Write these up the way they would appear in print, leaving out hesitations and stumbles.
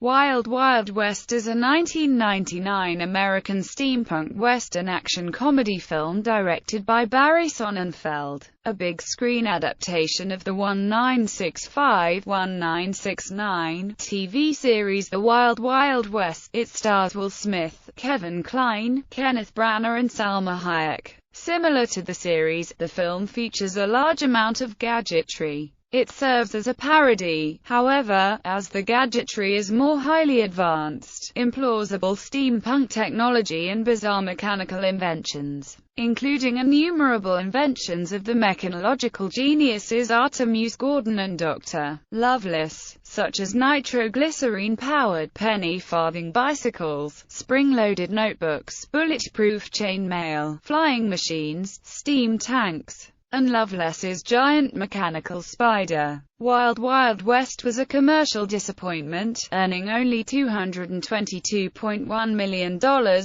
Wild Wild West is a 1999 American steampunk western action comedy film directed by Barry Sonnenfeld, a big-screen adaptation of the 1965-1969 TV series The Wild Wild West. It stars Will Smith, Kevin Kline, Kenneth Branagh and Salma Hayek. Similar to the series, the film features a large amount of gadgetry. It serves as a parody, however, as the gadgetry is more highly advanced, implausible steampunk technology and bizarre mechanical inventions, including innumerable inventions of the mechanological geniuses Artemus Gordon and Dr. Loveless, such as nitroglycerine-powered penny-farthing bicycles, spring-loaded notebooks, bulletproof chainmail, flying machines, steam tanks, and Loveless's giant mechanical spider. Wild Wild West was a commercial disappointment, earning only $222.1 million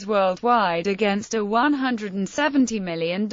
worldwide against a $170 million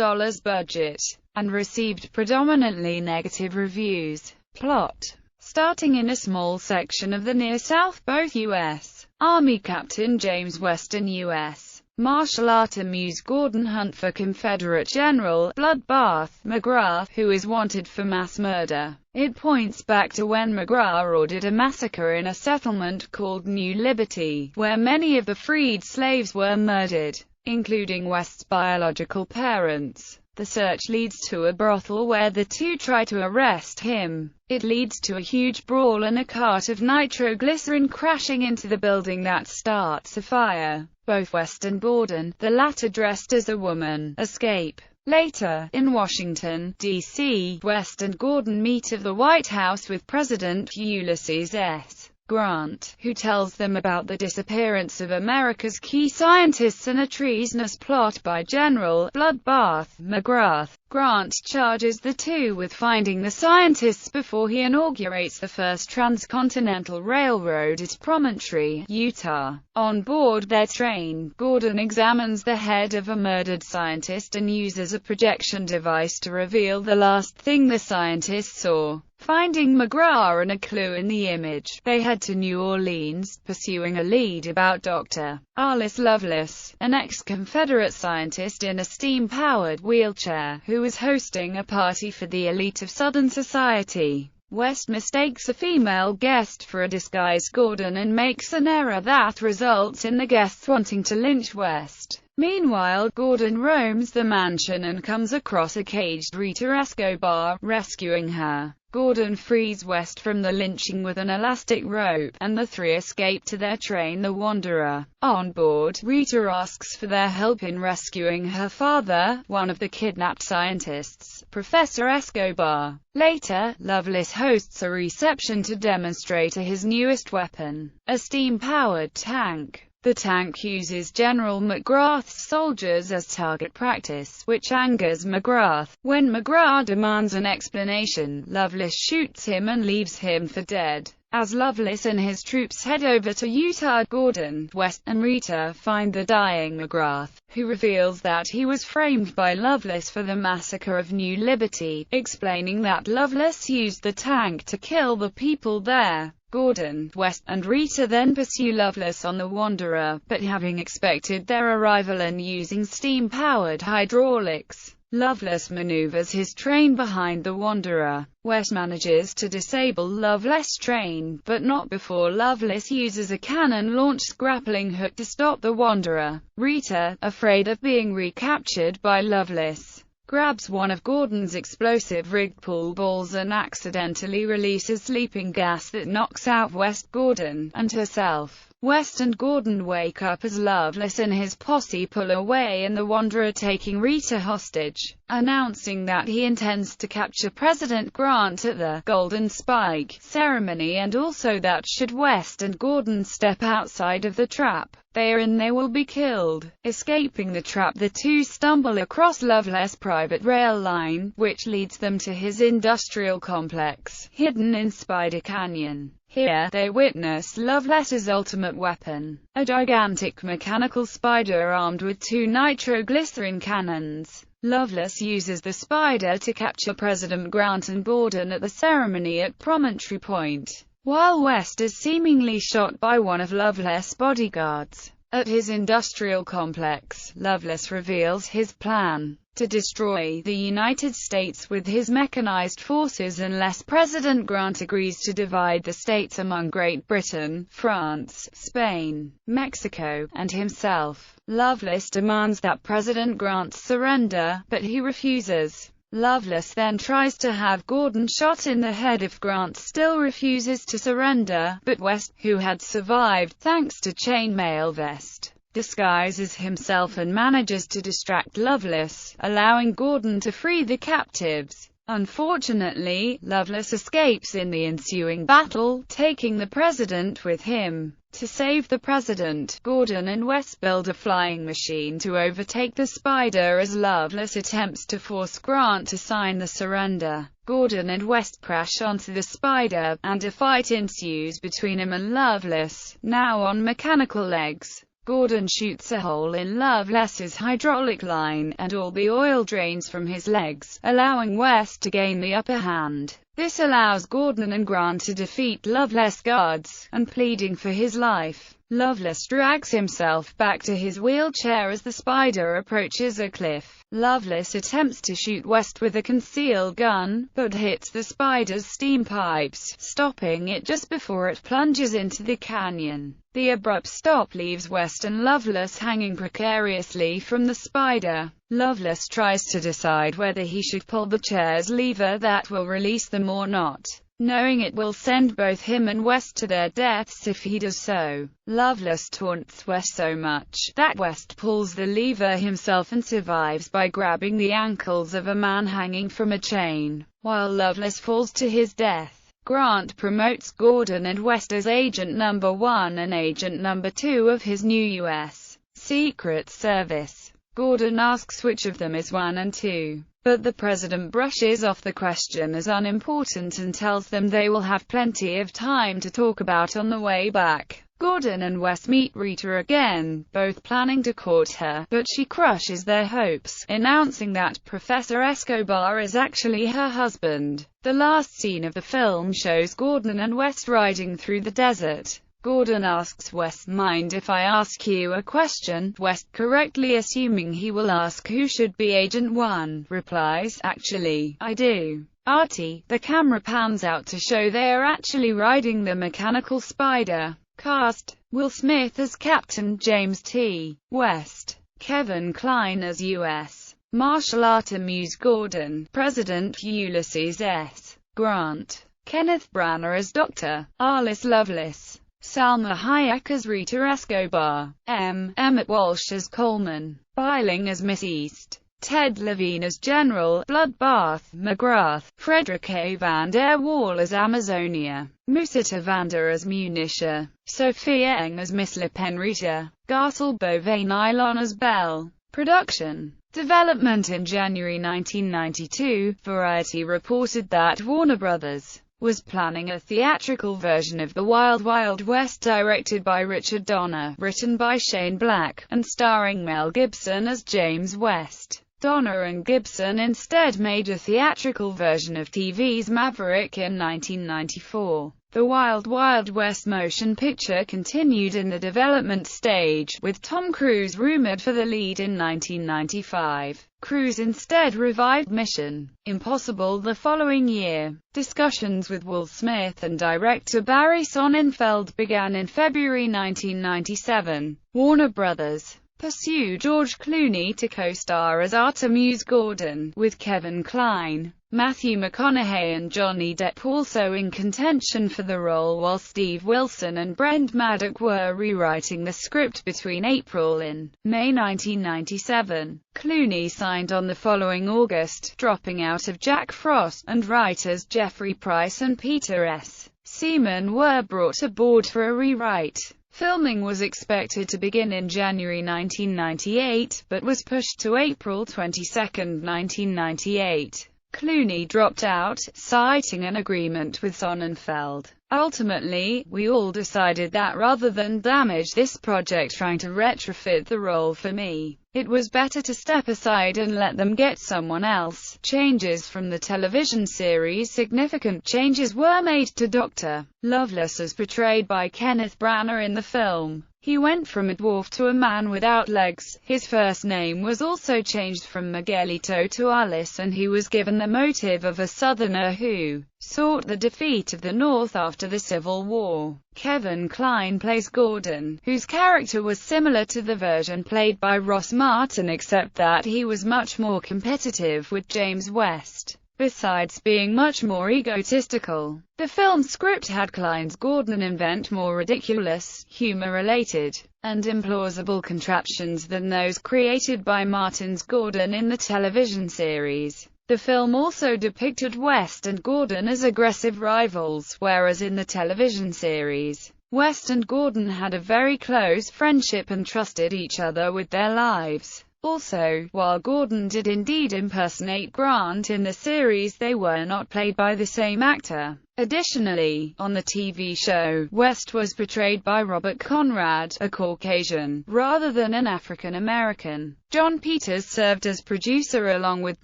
budget, and received predominantly negative reviews. Plot: starting in a small section of the near South, both U.S. Army Captain James Weston U.S. Marshal Artemus Gordon hunt for Confederate General Bloodbath McGrath, who is wanted for mass murder. It points back to when McGrath ordered a massacre in a settlement called New Liberty, where many of the freed slaves were murdered, including West's biological parents. The search leads to a brothel where the two try to arrest him. It leads to a huge brawl and a cart of nitroglycerin crashing into the building that starts a fire. Both West and Gordon, the latter dressed as a woman, escape. Later, in Washington, D.C., West and Gordon meet at the White House with President Ulysses S. Grant, who tells them about the disappearance of America's key scientists and a treasonous plot by General Bloodbath McGrath. Grant charges the two with finding the scientists before he inaugurates the first transcontinental railroad at Promontory, Utah. On board their train, Gordon examines the head of a murdered scientist and uses a projection device to reveal the last thing the scientists saw. Finding McGrath and a clue in the image, they head to New Orleans, pursuing a lead about Dr. Alice Loveless, an ex-Confederate scientist in a steam-powered wheelchair, who is hosting a party for the elite of Southern society. West mistakes a female guest for a disguised Gordon and makes an error that results in the guests wanting to lynch West. Meanwhile, Gordon roams the mansion and comes across a caged Rita Escobar, rescuing her. Gordon frees West from the lynching with an elastic rope, and the three escape to their train, the Wanderer. On board, Rita asks for their help in rescuing her father, one of the kidnapped scientists, Professor Escobar. Later, Loveless hosts a reception to demonstrate his newest weapon, a steam-powered tank. The tank uses General McGrath's soldiers as target practice, which angers McGrath. When McGrath demands an explanation, Loveless shoots him and leaves him for dead. As Loveless and his troops head over to Utah, Gordon, West, and Rita find the dying McGrath, who reveals that he was framed by Loveless for the massacre of New Liberty, explaining that Loveless used the tank to kill the people there. Gordon, West, and Rita then pursue Loveless on the Wanderer, but having expected their arrival and using steam-powered hydraulics, Loveless maneuvers his train behind the Wanderer. West manages to disable Loveless' train, but not before Loveless uses a cannon-launched grappling hook to stop the Wanderer. Rita, afraid of being recaptured by Loveless, grabs one of Gordon's explosive-rigged pool balls and accidentally releases sleeping gas that knocks out West, Gordon, and herself. West and Gordon wake up as Loveless and his posse pull away and the Wanderer taking Rita hostage, announcing that he intends to capture President Grant at the Golden Spike ceremony, and also that should West and Gordon step outside of the trap they will be killed. Escaping the trap, the two stumble across Loveless' private rail line, which leads them to his industrial complex, hidden in Spider Canyon. Here, they witness Loveless's ultimate weapon, a gigantic mechanical spider armed with two nitroglycerin cannons. Loveless uses the spider to capture President Grant and Gordon at the ceremony at Promontory Point. while West is seemingly shot by one of Loveless' bodyguards. At his industrial complex, Loveless reveals his plan to destroy the United States with his mechanized forces unless President Grant agrees to divide the states among Great Britain, France, Spain, Mexico, and himself. Loveless demands that President Grant surrender, but he refuses. Loveless then tries to have Gordon shot in the head if Grant still refuses to surrender, but West, who had survived thanks to chainmail vest, disguises himself and manages to distract Loveless, allowing Gordon to free the captives. Unfortunately, Loveless escapes in the ensuing battle, taking the president with him. To save the president, Gordon and West build a flying machine to overtake the Spider as Loveless attempts to force Grant to sign the surrender. Gordon and West crash onto the Spider, and a fight ensues between him and Loveless, now on mechanical legs. Gordon shoots a hole in Loveless's hydraulic line, and all the oil drains from his legs, allowing West to gain the upper hand. This allows Gordon and Grant to defeat Loveless' guards, and pleading for his life, Loveless drags himself back to his wheelchair as the Spider approaches a cliff. Loveless attempts to shoot West with a concealed gun, but hits the Spider's steam pipes, stopping it just before it plunges into the canyon. The abrupt stop leaves West and Loveless hanging precariously from the Spider. Loveless tries to decide whether he should pull the chair's lever that will release them or not, knowing it will send both him and West to their deaths if he does so. Loveless taunts West so much that West pulls the lever himself and survives by grabbing the ankles of a man hanging from a chain, while Loveless falls to his death. Grant promotes Gordon and West as Agent No. 1 and Agent No. 2 of his new U.S. Secret Service. Gordon asks which of them is 1 and 2, but the president brushes off the question as unimportant and tells them they will have plenty of time to talk about on the way back. Gordon and West meet Rita again, both planning to court her, but she crushes their hopes, announcing that Professor Escobar is actually her husband. The last scene of the film shows Gordon and West riding through the desert. Gordon asks West, "Mind if I ask you a question?" West, correctly assuming he will ask who should be Agent 1, replies, "Actually, I do." Artie. The camera pans out to show they are actually riding the mechanical Spider. Cast: Will Smith as Captain James T. West, Kevin Kline as U.S. Marshal Artemus Gordon, President Ulysses S. Grant, Kenneth Branagh as Dr. Alice Lovelace, Salma Hayek as Rita Escobar, Emmett Walsh as Coleman, Biling as Miss East, Ted Levine as General Bloodbath McGrath, Frederick A. Van der Waal as Amazonia, Musita Vander as Munitia, Sophia Eng as Miss Le Penrita, Garcelle Beauvais-Nylon as Belle. Production. Development. In January 1992, Variety reported that Warner Bros. Was planning a theatrical version of The Wild Wild West directed by Richard Donner, written by Shane Black, and starring Mel Gibson as James West. Donner and Gibson instead made a theatrical version of TV's Maverick in 1994. The Wild Wild West motion picture continued in the development stage, with Tom Cruise rumored for the lead in 1995. Cruise instead revived Mission Impossible the following year. Discussions with Will Smith and director Barry Sonnenfeld began in February 1997. Warner Brothers pursued George Clooney to co-star as Artemus Gordon, with Kevin Kline, Matthew McConaughey and Johnny Depp also in contention for the role, while Steve Wilson and Brent Maddock were rewriting the script between April and May 1997. Clooney signed on the following August, dropping out of Jack Frost, and writers Jeffrey Price and Peter S. Seaman were brought aboard for a rewrite. Filming was expected to begin in January 1998, but was pushed to April 22, 1998. Clooney dropped out, citing an agreement with Sonnenfeld. Ultimately, we all decided that rather than damage this project trying to retrofit the role for me, it was better to step aside and let them get someone else. Changes from the television series. Significant changes were made to Dr. Loveless as portrayed by Kenneth Branagh in the film. He went from a dwarf to a man without legs. His first name was also changed from Miguelito to Alice, and he was given the motive of a Southerner who sought the defeat of the North after the Civil War. Kevin Kline plays Gordon, whose character was similar to the version played by Ross Martin, except that he was much more competitive with James West, besides being much more egotistical. The film script had Kline's Gordon invent more ridiculous, humor-related, and implausible contraptions than those created by Martin's Gordon in the television series. The film also depicted West and Gordon as aggressive rivals, whereas in the television series, West and Gordon had a very close friendship and trusted each other with their lives. Also, while Gordon did indeed impersonate Grant in the series, they were not played by the same actor. Additionally, on the TV show, West was portrayed by Robert Conrad, a Caucasian, rather than an African American. John Peters served as producer along with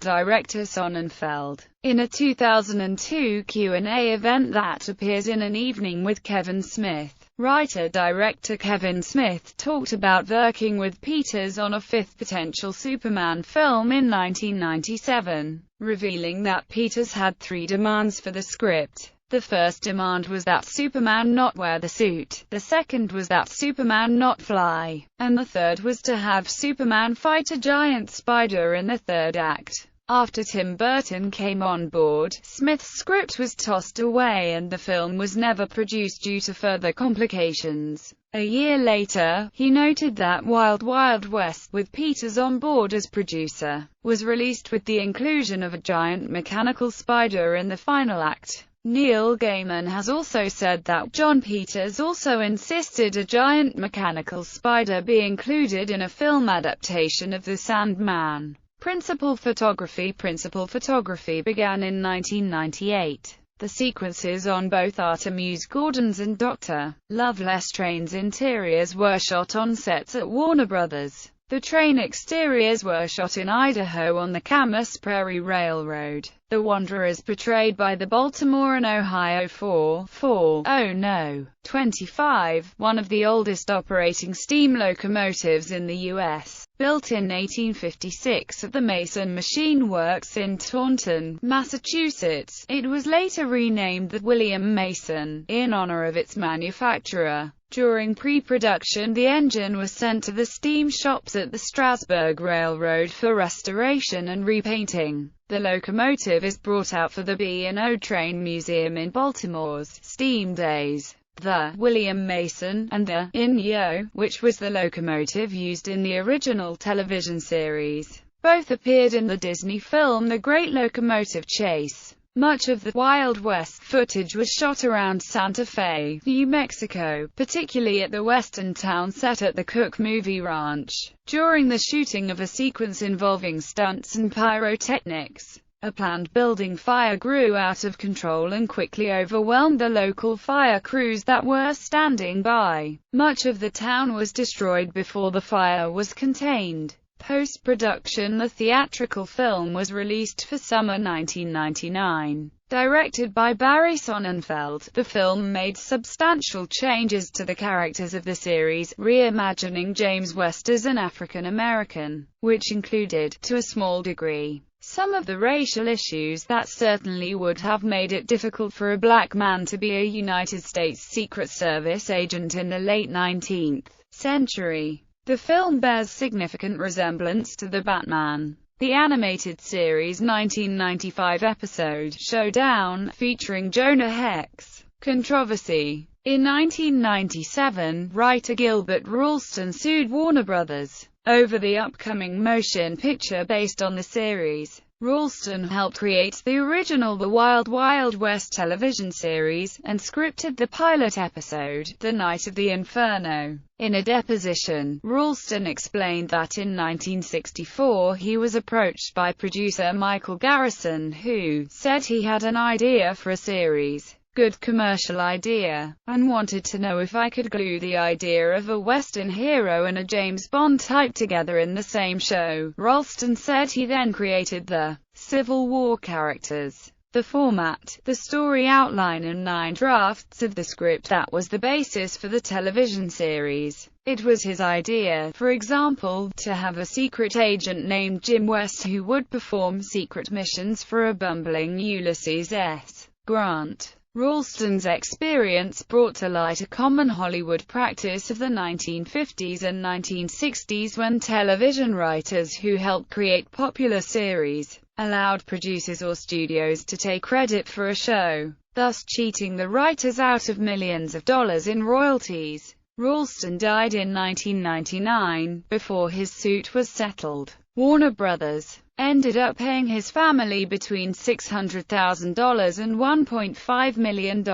director Sonnenfeld. In a 2002 Q&A event that appears in An Evening with Kevin Smith, writer-director Kevin Smith talked about working with Peters on a fifth potential Superman film in 1997, revealing that Peters had 3 demands for the script. The first demand was that Superman not wear the suit, the second was that Superman not fly, and the third was to have Superman fight a giant spider in the third act. After Tim Burton came on board, Smith's script was tossed away and the film was never produced due to further complications. A year later, he noted that Wild Wild West, with Peters on board as producer, was released with the inclusion of a giant mechanical spider in the final act. Neil Gaiman has also said that John Peters also insisted a giant mechanical spider be included in a film adaptation of The Sandman. Principal photography began in 1998. The sequences on both Artemus Gordon's and Dr. Loveless trains' interiors were shot on sets at Warner Brothers. The train exteriors were shot in Idaho on the Camas Prairie Railroad. The Wanderers, portrayed by the Baltimore and Ohio 440-25, one of the oldest operating steam locomotives in the U.S., built in 1856 at the Mason Machine Works in Taunton, Massachusetts. It was later renamed the William Mason, in honor of its manufacturer. During pre-production, the engine was sent to the steam shops at the Strasburg Railroad for restoration and repainting. The locomotive is brought out for the B&O Train Museum in Baltimore's Steam Days. The William Mason and the In-Yo, which was the locomotive used in the original television series, both appeared in the Disney film The Great Locomotive Chase. Much of the Wild West footage was shot around Santa Fe, New Mexico, particularly at the western town set at the Cook Movie Ranch. During the shooting of a sequence involving stunts and pyrotechnics, a planned building fire grew out of control and quickly overwhelmed the local fire crews that were standing by. Much of the town was destroyed before the fire was contained. Post-production, the theatrical film was released for summer 1999. Directed by Barry Sonnenfeld, the film made substantial changes to the characters of the series, reimagining James West as an African American, which included, to a small degree, some of the racial issues that certainly would have made it difficult for a black man to be a United States Secret Service agent in the late 19th century. The film bears significant resemblance to The Batman, the animated series' 1995 episode, Showdown, featuring Jonah Hex. Controversy. In 1997, writer Gilbert Ralston sued Warner Brothers over the upcoming motion picture based on the series. Ralston helped create the original The Wild Wild West television series, and scripted the pilot episode, The Night of the Inferno. In a deposition, Ralston explained that in 1964 he was approached by producer Michael Garrison, who said he had an idea for a series. good commercial idea, and wanted to know if I could glue the idea of a Western hero and a James Bond type together in the same show. Ralston said he then created the Civil War characters, the format, the story outline and 9 drafts of the script that was the basis for the television series. It was his idea, for example, to have a secret agent named Jim West who would perform secret missions for a bumbling Ulysses S. Grant. Ralston's experience brought to light a common Hollywood practice of the 1950s and 1960s when television writers who helped create popular series allowed producers or studios to take credit for a show, thus cheating the writers out of millions of dollars in royalties. Ralston died in 1999, before his suit was settled. Warner Brothers ended up paying his family between $600,000 and $1.5 million.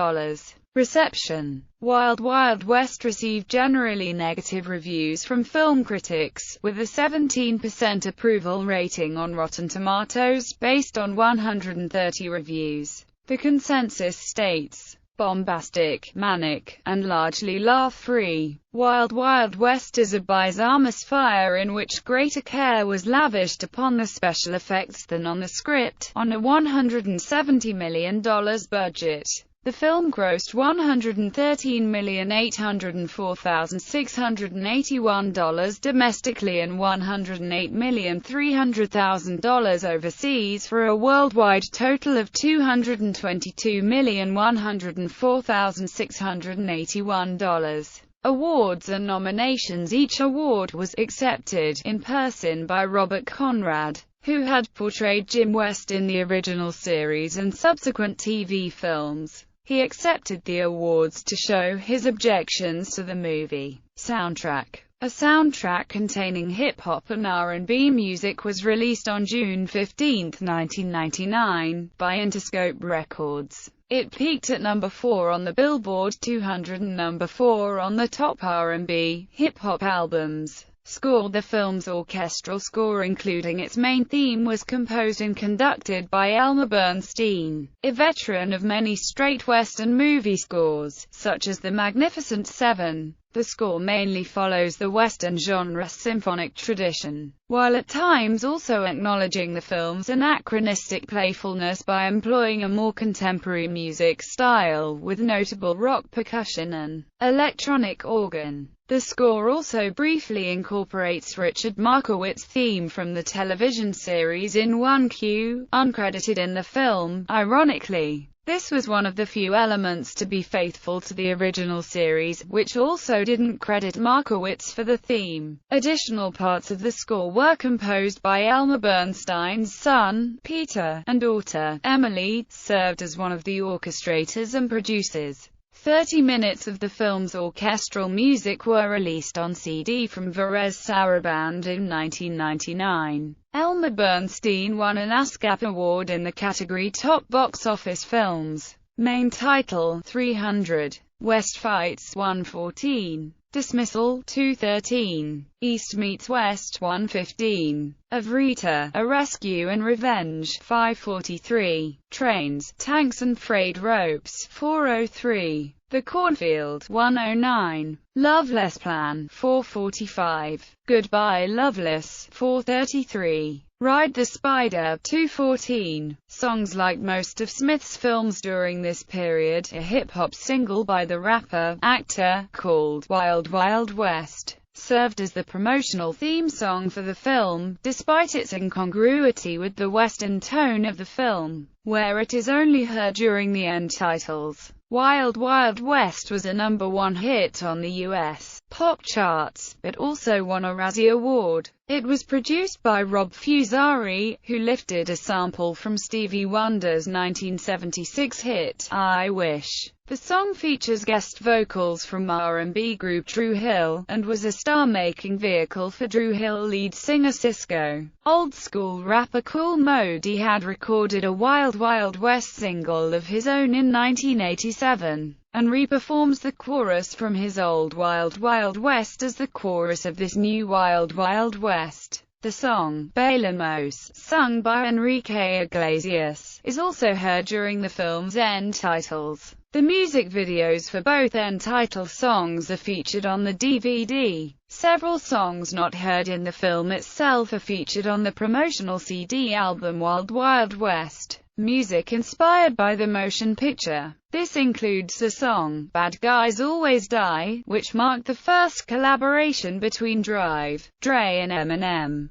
Reception. Wild Wild West received generally negative reviews from film critics, with a 17% approval rating on Rotten Tomatoes, based on 130 reviews. The consensus states, bombastic, manic, and largely laugh-free. Wild Wild West is a bizarre misfire in which greater care was lavished upon the special effects than on the script. On a $170 million budget, the film grossed $113,804,681 domestically and $108,300,000 overseas, for a worldwide total of $222,104,681. Awards and nominations. Each award was accepted in person by Robert Conrad, who had portrayed Jim West in the original series and subsequent TV films. He accepted the awards to show his objections to the movie. Soundtrack. A soundtrack containing hip-hop and R&B music was released on June 15, 1999, by Interscope Records. It peaked at number 4 on the Billboard 200 and number 4 on the top R&B, hip-hop albums. Score. The film's orchestral score, including its main theme, was composed and conducted by Elmer Bernstein, a veteran of many straight Western movie scores, such as The Magnificent Seven. The score mainly follows the Western genre symphonic tradition, while at times also acknowledging the film's anachronistic playfulness by employing a more contemporary music style, with notable rock percussion and electronic organ. The score also briefly incorporates Richard Markowitz's theme from the television series in one cue, uncredited in the film. Ironically, this was one of the few elements to be faithful to the original series, which also didn't credit Markowitz for the theme. Additional parts of the score were composed by Elmer Bernstein's son, Peter, and daughter, Emily, served as one of the orchestrators and producers. 30 minutes of the film's orchestral music were released on CD from Varese Sarabande in 1999. Elmer Bernstein won an ASCAP award in the category Top Box Office Films. Main title, 300. West Fights, 114. Dismissal, 213. East Meets West, 115. Of Rita, A Rescue and Revenge, 543. Trains, Tanks and Frayed Ropes, 403. The Cornfield, 109. Loveless Plan, 445. Goodbye Loveless, 433. Ride the Spider, 214. Songs. Like most of Smith's films during this period, a hip-hop single by the rapper-actor, called Wild Wild West, served as the promotional theme song for the film, despite its incongruity with the Western tone of the film, where it is only heard during the end titles. Wild Wild West was a #1 hit on the U.S. pop charts, but also won a Razzie Award. It was produced by Rob Fusari, who lifted a sample from Stevie Wonder's 1976 hit, I Wish. The song features guest vocals from R&B group Dru Hill, and was a star-making vehicle for Dru Hill lead singer Sisqó. Old-school rapper Kool Moe Dee had recorded a Wild Wild West single of his own in 1987, and re-performs the chorus from his old Wild Wild West as the chorus of this new Wild Wild West. The song, Bailamos, sung by Enrique Iglesias, is also heard during the film's end titles. The music videos for both end title songs are featured on the DVD. Several songs not heard in the film itself are featured on the promotional CD album Wild Wild West, music inspired by the motion picture. This includes the song, Bad Guys Always Die, which marked the first collaboration between Dre and Eminem.